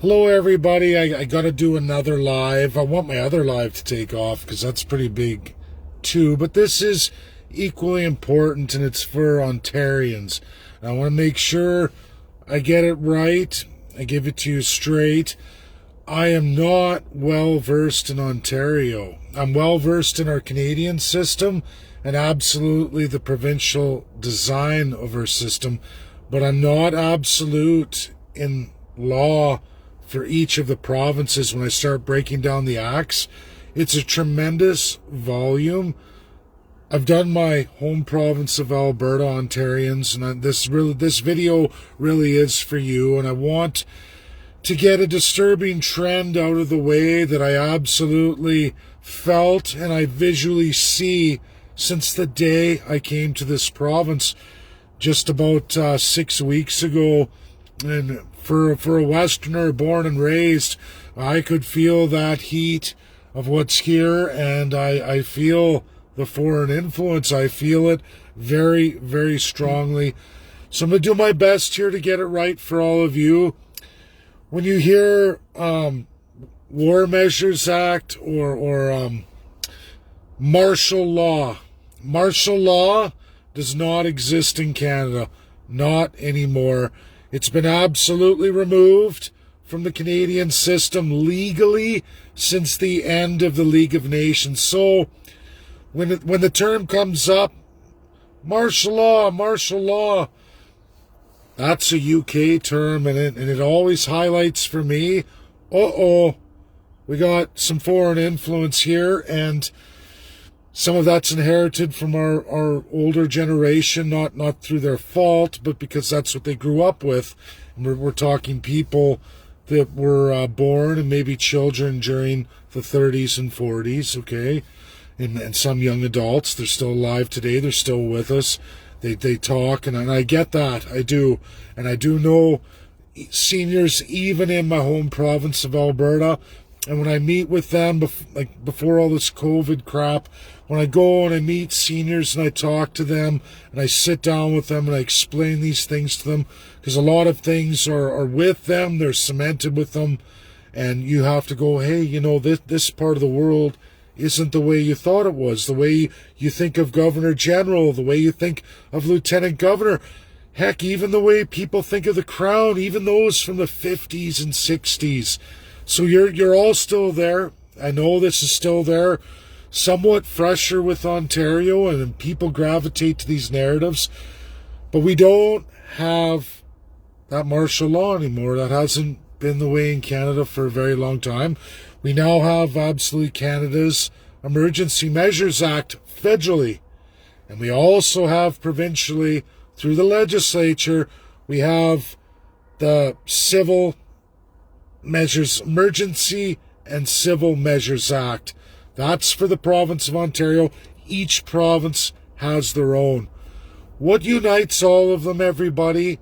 Hello everybody, I gotta do another live. I want my other live to take off because that's pretty big too, but this is equally important and it's for Ontarians. And I want to make sure I get it right. I give it to you straight. I am not well versed in Ontario. I'm well versed in our Canadian system and absolutely the provincial design of our system, but I'm not absolute in law for each of the provinces. When I start breaking down the acts, it's a tremendous volume. I've done my home province of Alberta, Ontarians, and this video really is for you, and I want to get a disturbing trend out of the way that I absolutely felt and I visually see since the day I came to this province just about 6 weeks ago. And for a Westerner born and raised, I could feel that heat of what's here, and I feel the foreign influence. I feel it very, very strongly. So I'm going to do my best here to get it right for all of you. When you hear War Measures Act or martial law does not exist in Canada. Not anymore. It's been absolutely removed from the Canadian system legally since the end of the League of Nations. So when the term comes up, martial law, that's a UK term, and it always highlights for me, we got some foreign influence here, and some of that's inherited from our older generation, not through their fault, but because that's what they grew up with. And we're talking people that were born and maybe children during the 30s and 40s, okay? And some young adults, they're still alive today, they're still with us. They talk, and I get that, I do. And I do know seniors even in my home province of Alberta. And when I meet with them, before all this COVID crap, when I go and I meet seniors and I talk to them and I sit down with them and I explain these things to them, because a lot of things are with them, they're cemented with them, and you have to go, hey, you know, this part of the world isn't the way you thought it was, the way you think of Governor General, the way you think of Lieutenant Governor, heck, even the way people think of the Crown, even those from the 50s and 60s. So you're all still there. I know this is still there, somewhat fresher with Ontario, and people gravitate to these narratives. But we don't have that martial law anymore. That hasn't been the way in Canada for a very long time. We now have absolutely Canada's Emergency Measures Act federally. And we also have provincially, through the legislature, we have the Civil Measures, Emergency and Civil Measures Act. That's for the province of Ontario. Each province has their own. What unites all of them, everybody,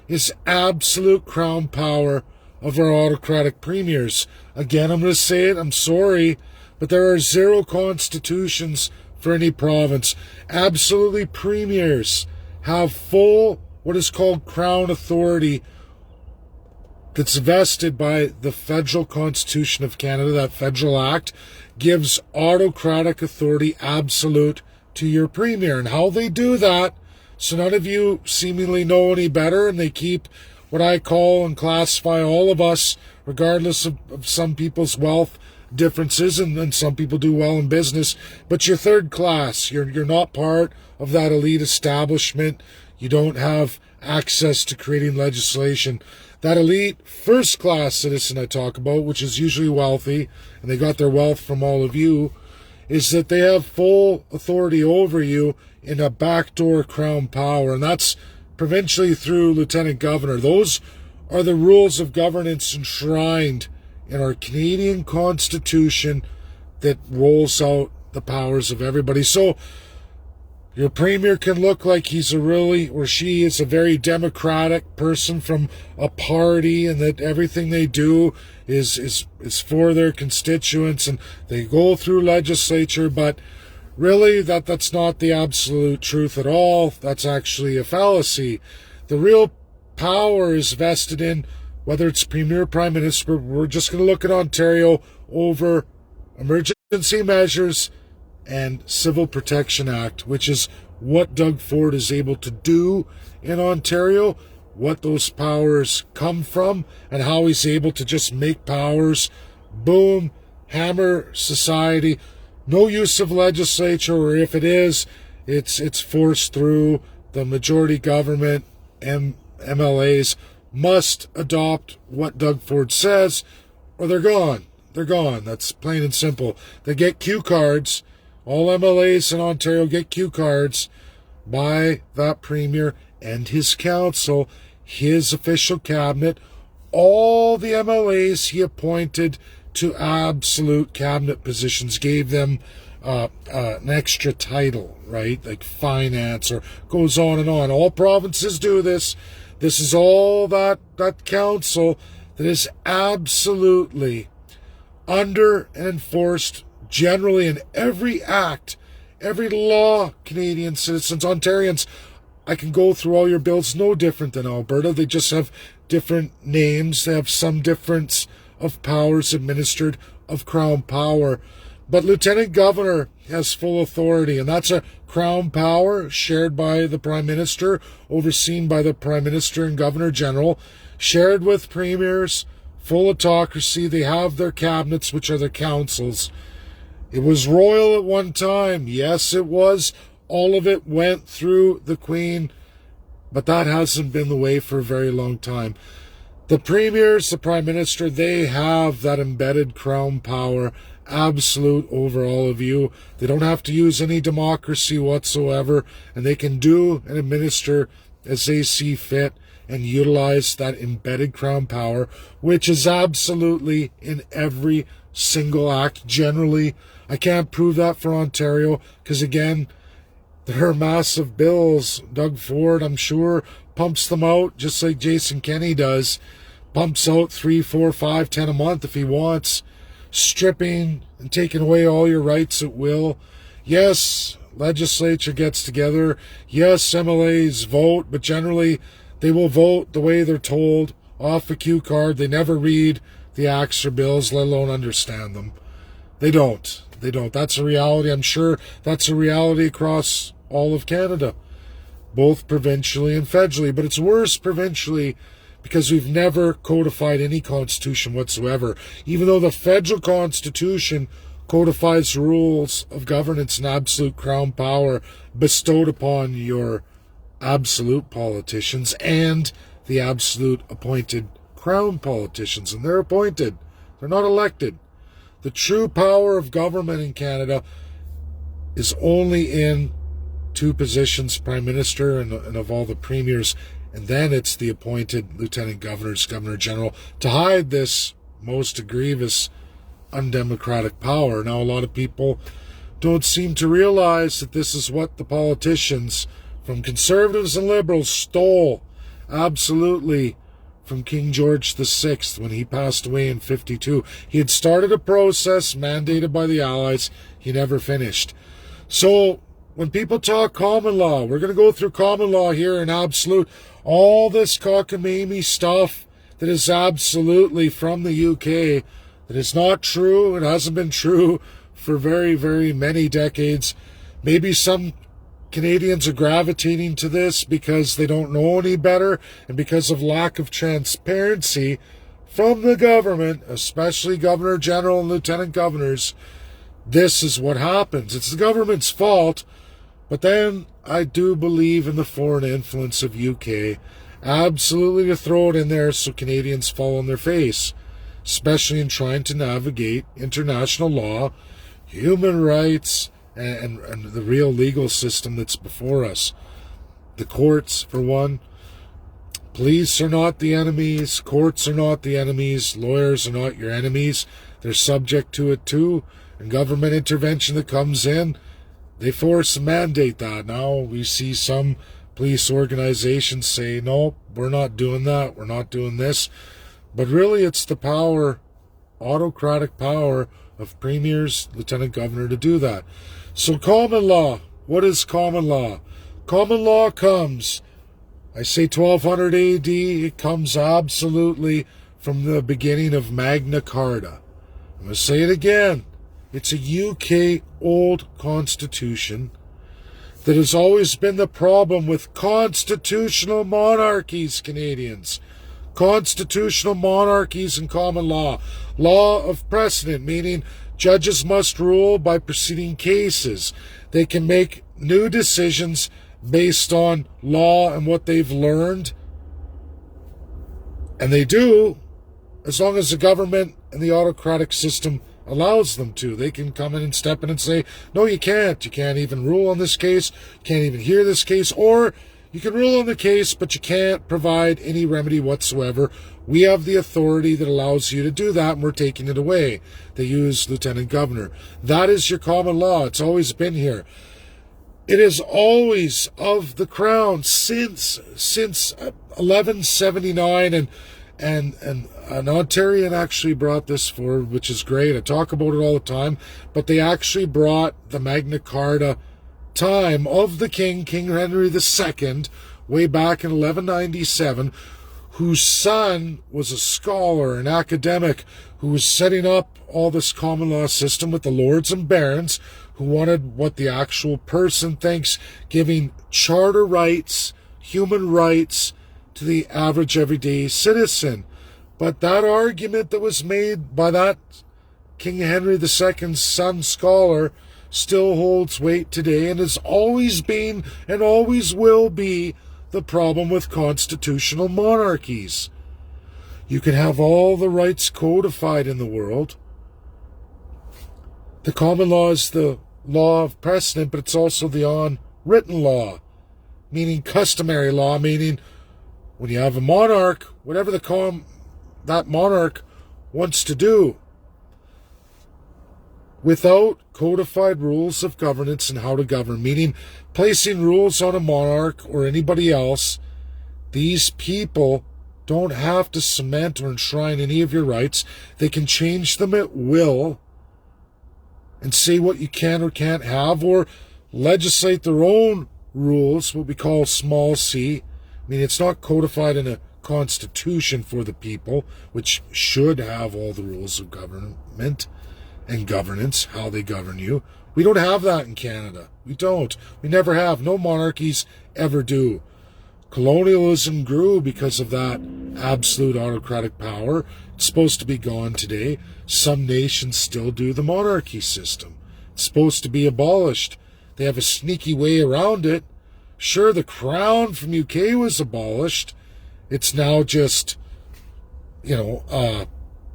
is absolute crown power of our autocratic premiers. Again, I'm going to say it, I'm sorry, but there are 0 constitutions for any province. Absolutely, premiers have full, what is called crown authority, that's vested by the Federal Constitution of Canada. That Federal Act gives autocratic authority absolute to your premier. And how they do that, so none of you seemingly know any better, and they keep what I call and classify all of us, regardless of some people's wealth differences, and some people do well in business, but you're third class. You're not part of that elite establishment. You don't have access to creating legislation. That elite first-class citizen I talk about, which is usually wealthy, and they got their wealth from all of you, is that they have full authority over you in a backdoor crown power, and that's provincially through Lieutenant Governor. Those are the rules of governance enshrined in our Canadian Constitution that rolls out the powers of everybody. So your premier can look like he's a really, or she is a very democratic person from a party, and that everything they do is for their constituents, and they go through legislature, but really that's not the absolute truth at all. That's actually a fallacy. The real power is vested in whether it's Premier or Prime Minister, we're just going to look at Ontario over emergency measures and Civil Protection Act, which is what Doug Ford is able to do in Ontario, what those powers come from, and how he's able to just make powers, boom, hammer society. No use of legislature, or if it is, it's forced through. The majority government, MLAs, must adopt what Doug Ford says, or they're gone. They're gone. That's plain and simple. They get cue cards. All MLAs in Ontario get cue cards by that Premier and his council, his official cabinet. All the MLAs he appointed to absolute cabinet positions, gave them an extra title, right? Like finance, or goes on and on. All provinces do this. This is all that council that is absolutely under and enforced generally in every act, every law. Canadian citizens, Ontarians, I can go through all your bills, no different than Alberta. They just have different names. They have some difference of powers administered, of Crown power. But Lieutenant Governor has full authority, and that's a Crown power shared by the Prime Minister, overseen by the Prime Minister and Governor General, shared with premiers, full autocracy. They have their cabinets, which are their councils. It was royal at one time. Yes, it was. All of it went through the Queen, but that hasn't been the way for a very long time. The premiers, the Prime Minister, they have that embedded Crown power, absolute over all of you. They don't have to use any democracy whatsoever, and they can do and administer as they see fit and utilize that embedded Crown power, which is absolutely in every single act. Generally, I can't prove that for Ontario because, again, there are massive bills. Doug Ford, I'm sure, pumps them out just like Jason Kenney does. Pumps out 3, 4, 5, 10 a month if he wants. Stripping and taking away all your rights at will. Yes, legislature gets together. Yes, MLAs vote, but generally they will vote the way they're told, off a cue card. They never read the acts or bills, let alone understand them. They don't. They don't. That's a reality. I'm sure that's a reality across all of Canada, both provincially and federally. But it's worse provincially because we've never codified any constitution whatsoever. Even though the federal constitution codifies rules of governance and absolute Crown power bestowed upon your absolute politicians and the absolute appointed Crown politicians. And they're appointed. They're not elected. The true power of government in Canada is only in two positions, Prime Minister and of all the premiers, and then it's the appointed Lieutenant Governors, Governor General, to hide this most grievous undemocratic power. Now, a lot of people don't seem to realize that this is what the politicians from Conservatives and Liberals stole absolutely from King George VI when he passed away in 52. He had started a process mandated by the Allies. He never finished. So when people talk common law, we're going to go through common law here in absolute. All this cockamamie stuff that is absolutely from the UK, that is not true. It hasn't been true for very, very many decades. Maybe some Canadians are gravitating to this because they don't know any better and because of lack of transparency from the government, especially Governor General and Lieutenant Governors. This is what happens. It's the government's fault. But then I do believe in the foreign influence of UK. Absolutely to throw it in there so Canadians fall on their face, especially in trying to navigate international law, human rights, and the real legal system that's before us. The courts, for one. Police are not the enemies. Courts are not the enemies. Lawyers are not your enemies. They're subject to it too. And government intervention that comes in, they force and mandate that. Now we see some police organizations say, no, we're not doing that. We're not doing this. But really it's the power, autocratic power of premiers, lieutenant governor to do that. So common law. What is common law? Common law comes I say 1200 AD, it comes absolutely from the beginning of Magna Carta. I'm going to say it again. It's a UK old constitution that has always been the problem with constitutional monarchies, Canadians. Constitutional monarchies and common law. Law of precedent, meaning judges must rule by preceding cases. They can make new decisions based on law and what they've learned. And they do, as long as the government and the autocratic system allows them to. They can come in and step in and say, no, you can't. You can't even rule on this case. You can't even hear this case. Or you can rule on the case, but you can't provide any remedy whatsoever. We have the authority that allows you to do that, and we're taking it away. They use lieutenant governor. That is your common law. It's always been here. It is always of the crown since 1179, and an Ontarian actually brought this forward, which is great. I talk about it all the time, but they actually brought the Magna Carta time of the King Henry II, way back in 1197, whose son was a scholar, an academic, who was setting up all this common law system with the lords and barons, who wanted what the actual person thinks, giving charter rights, human rights, to the average everyday citizen. But that argument that was made by that King Henry II's son scholar still holds weight today, and has always been and always will be the problem with constitutional monarchies. You can have all the rights codified in the world. The common law is the law of precedent, but it's also the unwritten law, meaning customary law, meaning when you have a monarch, whatever that monarch wants to do, without codified rules of governance and how to govern, meaning placing rules on a monarch or anybody else, these people don't have to cement or enshrine any of your rights. They can change them at will and say what you can or can't have, or legislate their own rules, what we call small c. I mean, it's not codified in a constitution for the people, which should have all the rules of government and governance, how they govern you. We don't have that in Canada. We don't. We never have. No monarchies ever do. Colonialism grew because of that absolute autocratic power. It's supposed to be gone today. Some nations still do the monarchy system. It's supposed to be abolished. They have a sneaky way around it. Sure, the crown from UK was abolished. It's now just, a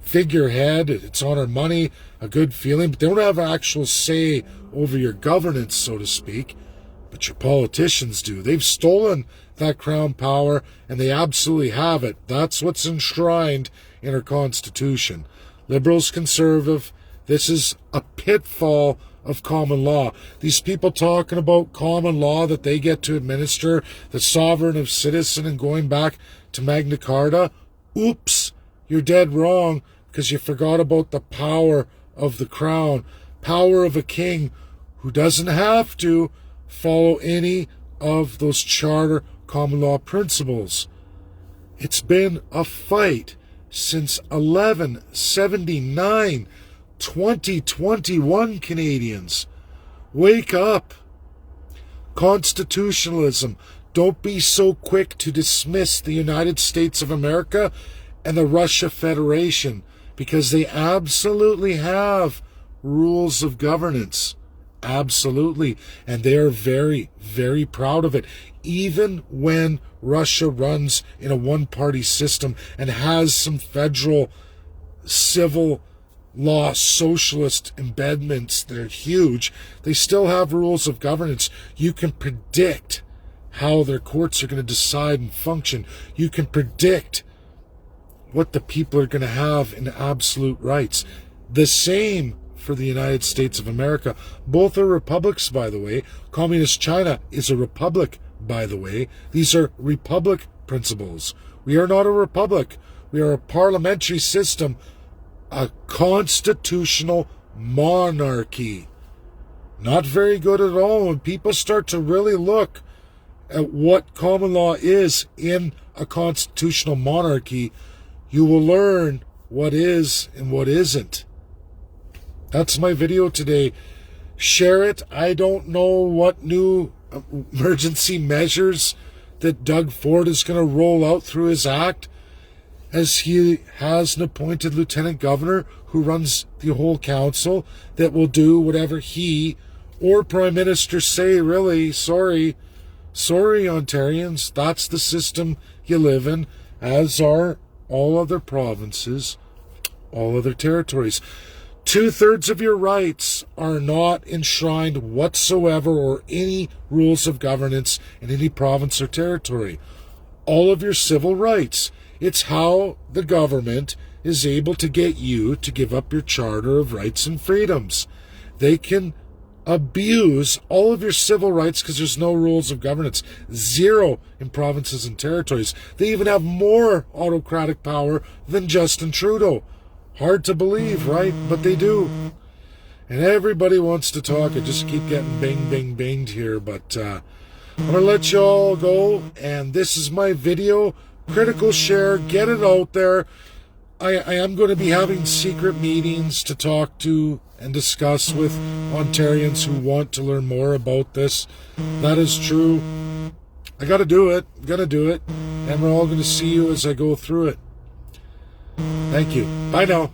figurehead. It's on our money, a good feeling, but they don't have actual say over your governance, so to speak. But your politicians do. They've stolen that crown power, and they absolutely have it. That's what's enshrined in our Constitution. Liberals, conservative, this is a pitfall of common law. These people talking about common law that they get to administer, the sovereign of citizen, and going back to Magna Carta, oops, you're dead wrong, because you forgot about the power of the crown, power of a king who doesn't have to follow any of those charter common law principles. It's been a fight since 1179. 2021, Canadians. Wake up. Constitutionalism. Don't be so quick to dismiss the United States of America and the Russia Federation, because they absolutely have rules of governance. Absolutely. And they are very, very proud of it. Even when Russia runs in a one-party system and has some federal civil law socialist embedments that are huge, they still have rules of governance. You can predict how their courts are going to decide and function. You can predict what the people are going to have in absolute rights. The same for the United States of America. Both are republics, by the way. Communist China is a republic, by the way. These are republic principles. We are not a republic. We are a parliamentary system, a constitutional monarchy. Not very good at all. When people start to really look at what common law is in a constitutional monarchy, you will learn what is and what isn't. That's my video today. Share it. I don't know what new emergency measures that Doug Ford is going to roll out through his act, as he has an appointed lieutenant governor who runs the whole council that will do whatever he or Prime Minister say, really. Sorry, Ontarians. That's the system you live in, as are all other provinces, all other territories. 2/3 of your rights are not enshrined whatsoever, or any rules of governance in any province or territory. All of your civil rights. It's how the government is able to get you to give up your Charter of Rights and Freedoms. They can abuse all of your civil rights because there's no rules of governance. Zero in provinces and territories. They even have more autocratic power than Justin Trudeau. Hard to believe, right? But they do. And everybody wants to talk. I just keep getting banged here. But I'm going to let you all go. And this is my video. Critical share. Get it out there. I am going to be having secret meetings to talk to and discuss with Ontarians who want to learn more about this. That is true. I got to do it. And we're all going to see you as I go through it. Thank you. Bye now.